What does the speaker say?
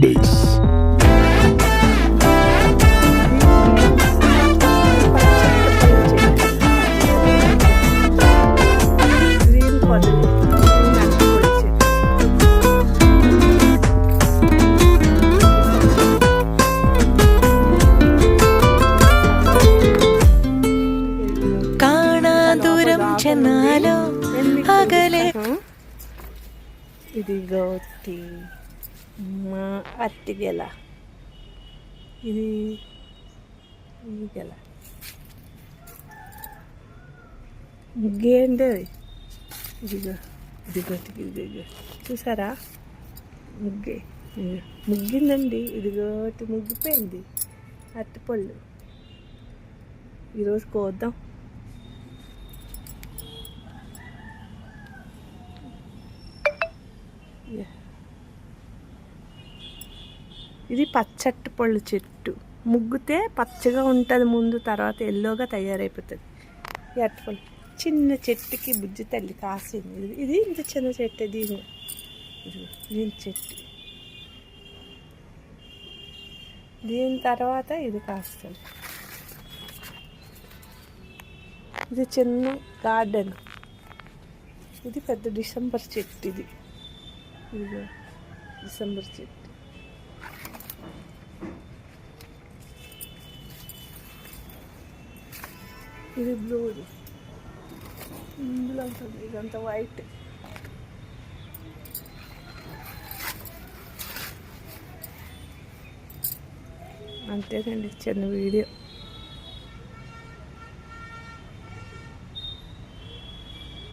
bass. చెన్నాలో అగలే ఇది గోటి మా అత్తి గెల ఇది గెల ముగ్గే అండి ఇదిగో ఇదిగో చూసారా ముగ్గే ముగ్గిందండి ఇదిగోటి ముగ్గిపోయింది అరటిపళ్ళు ఈరోజు కోద్దాం. ఇది పచ్చటి పళ్ళు చెట్టు ముగ్గితే పచ్చగా ఉంటుంది ముందు, తర్వాత ఎల్లోగా తయారైపోతుంది. ఈ అరటిపళ్ళు చిన్న చెట్టుకి బుజ్జి తల్లి కాసింది. ఇది ఇంత చిన్న చెట్టు దీని చెట్టు, దీని తర్వాత ఇది కాస్తుంది. ఇది చిన్న గార్డెన్, ఇది పెద్ద డిసెంబర్ చెట్టు. ఇది డిసెంబర్ చెట్టు. ఇది బ్లూ, ఇందులో ఉంటుంది. ఇదంతా వైట్. అంతేనండి చిన్న వీడియో.